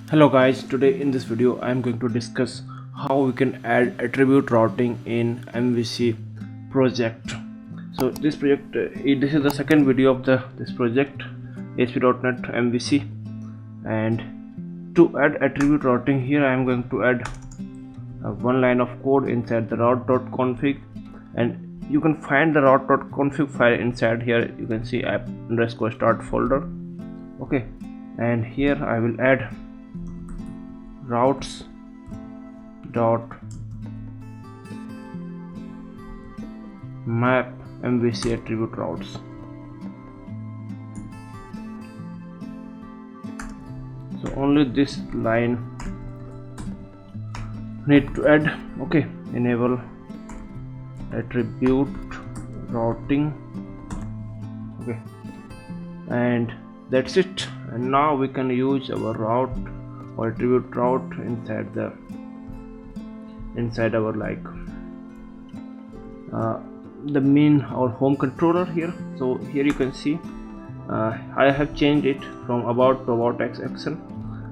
Hello guys, today in this video I am going to discuss how we can add attribute routing in MVC project. So this project, this is the second video of this project ASP.NET MVC, and to add attribute routing here I am going to add one line of code inside the route.config, and you can find the route.config file inside here. You can see app_start folder. Okay, and here I will add routes dot map MVC attribute routes. So only this line need to add. Okay, enable attribute routing. Okay, and that's it. And now we can use our route or attribute route inside our the main or home controller here. So here you can see I have changed it from about to about action.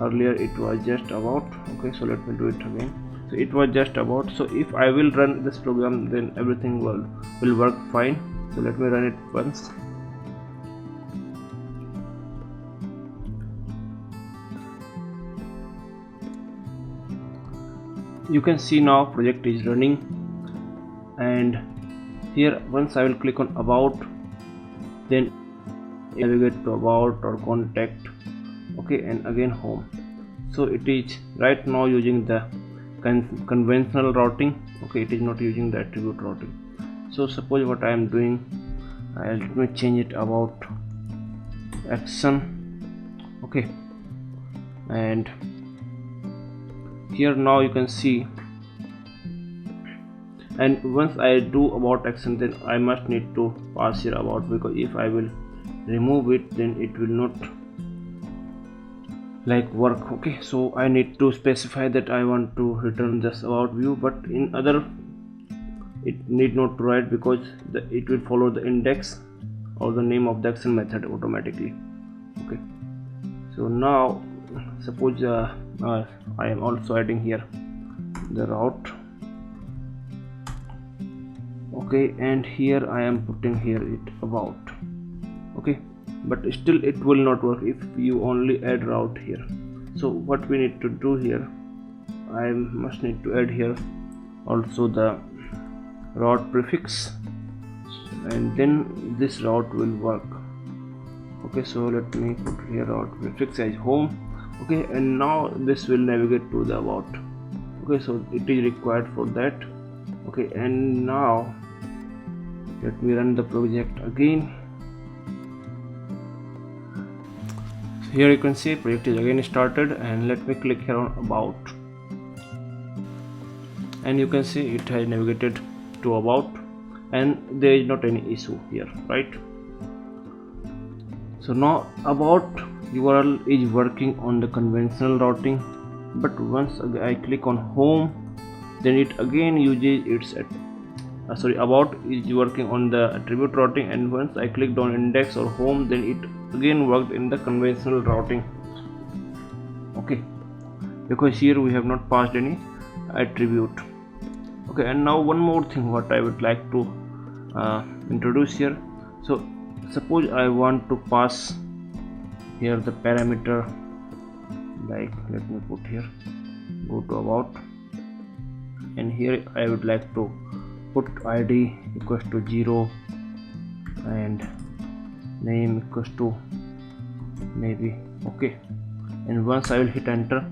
Earlier it was just about. Okay, so let me do it again. So it was just about. So if I will run this program, then everything will work fine. So let me run it once. You can see now project is running, and here once I will click on about, then navigate to about or contact. Okay, and again home. So it is right now using the conventional routing. Okay, it is not using the attribute routing. So suppose what I am doing, let me change it about action. Okay, and here now you can see, and once I do about action, then I must need to pass here about, because if I will remove it, then it will not work. Okay, so I need to specify that I want to return this about view, but in other it need not to write, because it will follow the index or the name of the action method automatically. Okay, so now suppose I am also adding here the route. Okay, and here I am putting here it about. Okay, but still it will not work if you only add route here. So what we need to do here, I must need to add here also the route prefix, and then this route will work. Okay, so let me put here route prefix as home. Okay, and now this will navigate to the about. Okay, so it is required for that. Okay, and now let me run the project again. So here you can see project is again started, and let me click here on about, and you can see it has navigated to about, and there is not any issue here, right? So now about URL is working on the conventional routing, but once I click on home, then it again uses its about is working on the attribute routing, and once I clicked on index or home, then it again worked in the conventional routing. Okay, because here we have not passed any attribute. Okay, and now one more thing what I would like to introduce here. So suppose I want to pass here the parameter, let me put here, go to about, and here I would like to put ID equals to 0 and name equals to maybe. Okay, and once I will hit enter,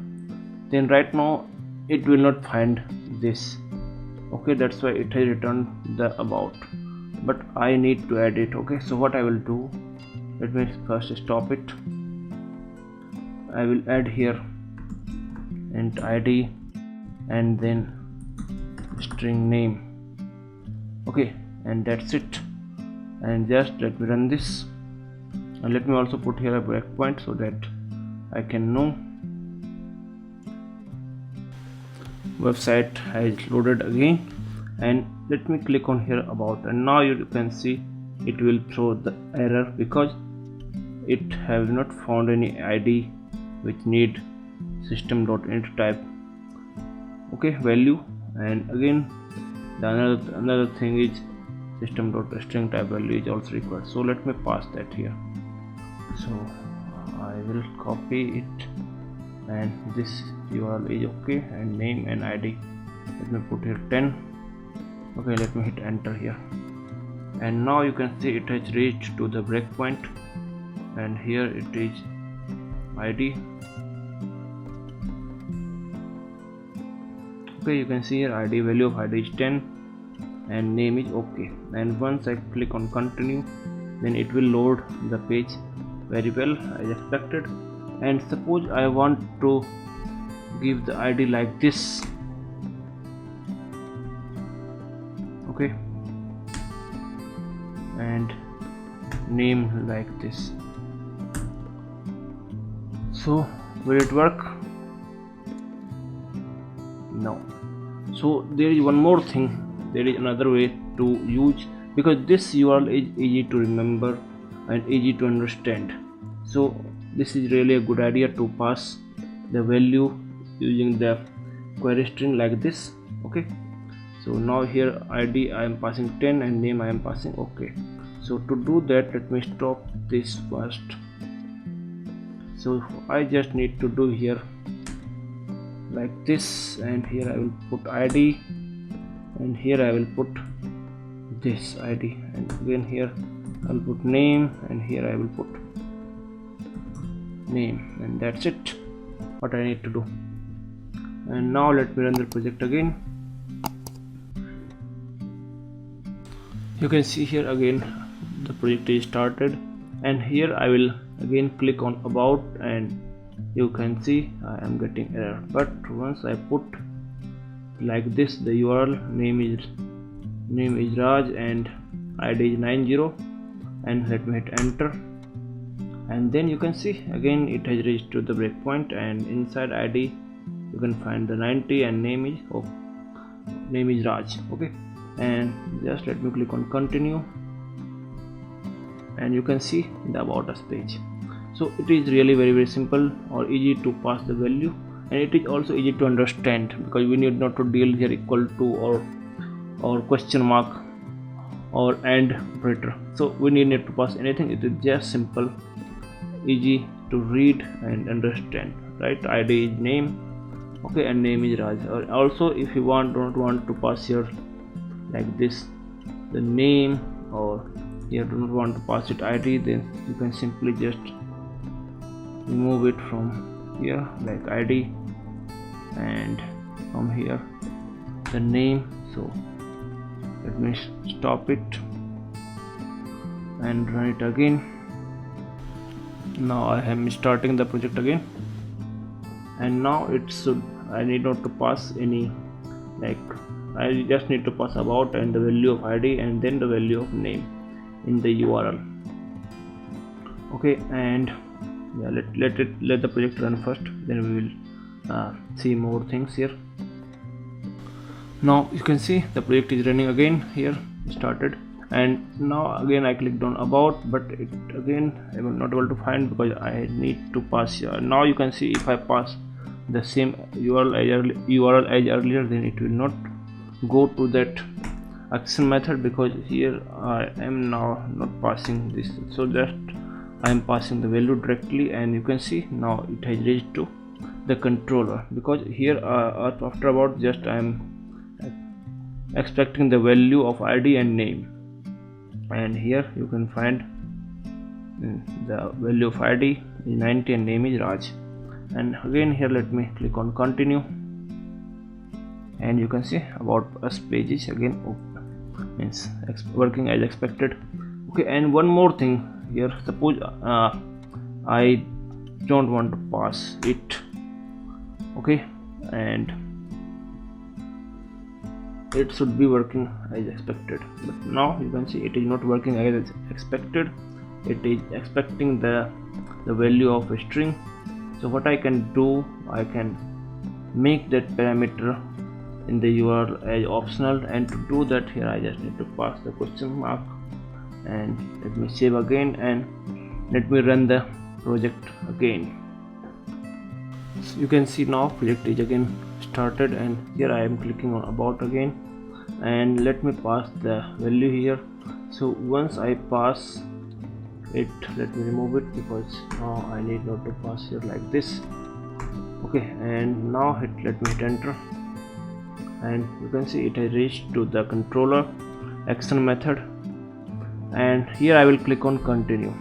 then right now it will not find this. Okay, that's why it has returned the about, but I need to add it. Okay, so what I will do, let me first stop it. I will add here int ID and then string name. Okay, and that's it. And just let me run this, and let me also put here a breakpoint so that I can know website has loaded again. And let me click on here about, and now you can see it will throw the error because it has not found any ID which need system.int type, okay, value. And again the another thing is system.string type value is also required. So let me pass that here. So I will copy it, and this URL is okay, and name and ID, let me put here 10. Okay, let me hit enter here, and now you can see it has reached to the breakpoint, and here it is ID. Okay, you can see here ID, value of ID is 10 and name is okay. And once I click on continue, then it will load the page very well as expected. And suppose I want to give the ID like this, okay, and name like this. So will it work? No. So there is one more thing, there is another way to use, because this URL is easy to remember and easy to understand. So this is really a good idea to pass the value using the query string like this. Okay, so now here ID I am passing 10 and name I am passing okay. So to do that, let me stop this first. So I just need to do here like this, and here I will put ID, and here I will put this ID, and again here I will put name, and here I will put name, and that's it what I need to do. And now let me run the project again. You can see here again the project is started, and here I will again click on about, and you can see I am getting error. But once I put like this, the URL name is Raj and ID is 90, and let me hit enter, and then you can see again it has reached to the breakpoint, and inside ID you can find the 90 and name is Raj. Okay, and just let me click on continue, and you can see the about us page. So it is really very simple or easy to pass the value, and it is also easy to understand, because we need not to deal here equal to or question mark or and operator. So we need not to pass anything. It is just simple, easy to read and understand, right? ID is name, okay, and name is Raj. Or also if you don't want to pass here like this the name, or you do not want to pass it ID, then you can simply just remove it from here like ID, and from here the name. So let me stop it and run it again. Now I am starting the project again, and now it should, I need not to pass any, like I just need to pass about and the value of ID and then the value of name in the URL. Okay, and yeah, let the project run first, then we will see more things here. Now you can see the project is running again here, started, and now again I clicked on about, but it again I am not able to find because I need to pass here. Now you can see if I pass the same URL as earlier, then it will not go to that action method, because here I am now not passing this, so that I am passing the value directly, and you can see now it has reached to the controller, because here after about just I am expecting the value of ID and name, and here you can find the value of ID is 90 and name is Raj. And again here let me click on continue, and you can see about us page is again means working as expected. Okay, and one more thing here, suppose I don't want to pass it, okay, and it should be working as expected, but now you can see it is not working as expected. It is expecting the value of a string. So what I can do, I can make that parameter in the URL as optional, and to do that here I just need to pass the question mark, and let me save again and let me run the project again. So you can see now project is again started, and here I am clicking on about again, and let me pass the value here. So once I pass it, let me remove it because now I need not to pass here like this. Okay, and now let me hit enter, and you can see it has reached to the controller action method, and here I will click on continue,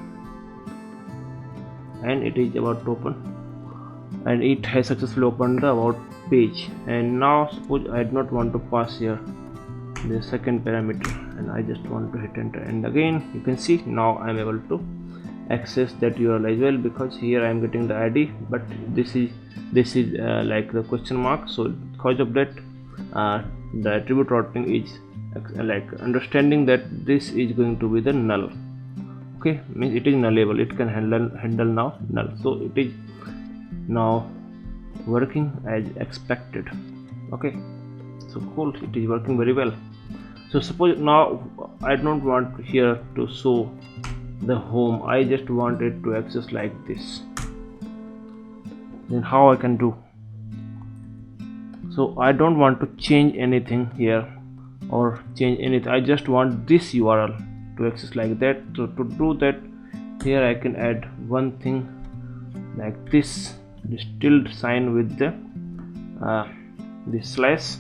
and it is about to open, and it has successfully opened the about page. And now suppose I do not want to pass here the second parameter, and I just want to hit enter, and again you can see now I am able to access that URL as well, because here I am getting the ID, but this is like the question mark. So because of that the attribute routing is like understanding that this is going to be the null. Okay, means it is nullable, it can handle now null, so it is now working as expected. Okay, so cool, it is working very well. So suppose now I don't want here to show the home, I just want it to access like this. Then how I can do? So I don't want to change anything here or change anything, I just want this URL to access like that. So to do that, here I can add one thing like this tilde sign with the this slash.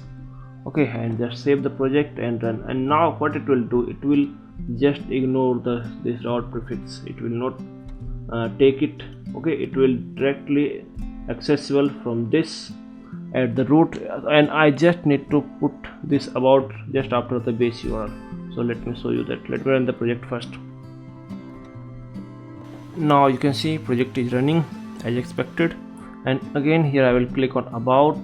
Okay, and just save the project and run. And now what it will do, it will just ignore this route prefix, it will not take it. Okay, it will directly accessible from this at the root, and I just need to put this about just after the base URL. So let me show you that. Let me run the project first. Now you can see project is running as expected, and again here I will click on about,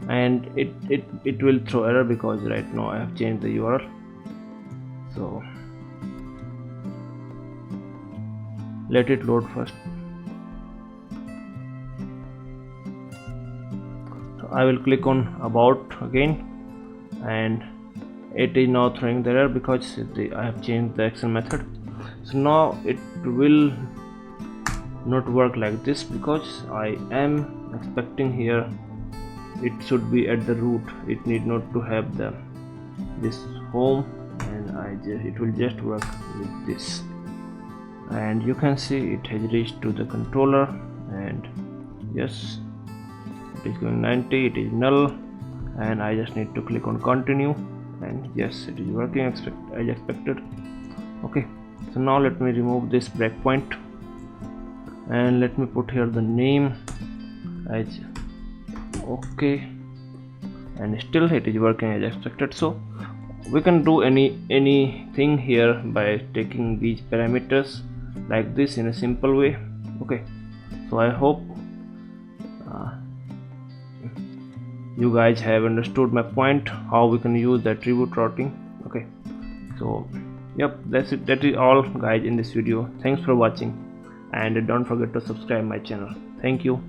and it will throw error because right now I have changed the URL. So let it load first. So I will click on about again, and it is now throwing the error because I have changed the action method. So now it will not work like this because I am expecting here it should be at the root, it need not to have this home, and it will just work with this. And you can see it has reached to the controller, and yes, it is going 90, it is null, and I just need to click on continue, and yes, it is working as expected. Okay, so now let me remove this breakpoint, and let me put here the name as okay, and still it is working as expected. So we can do anything here by taking these parameters like this in a simple way. Okay, so I hope you guys have understood my point, how we can use the attribute routing. Okay, so yep, that's it, that is all guys in this video. Thanks for watching, and don't forget to subscribe my channel. Thank you.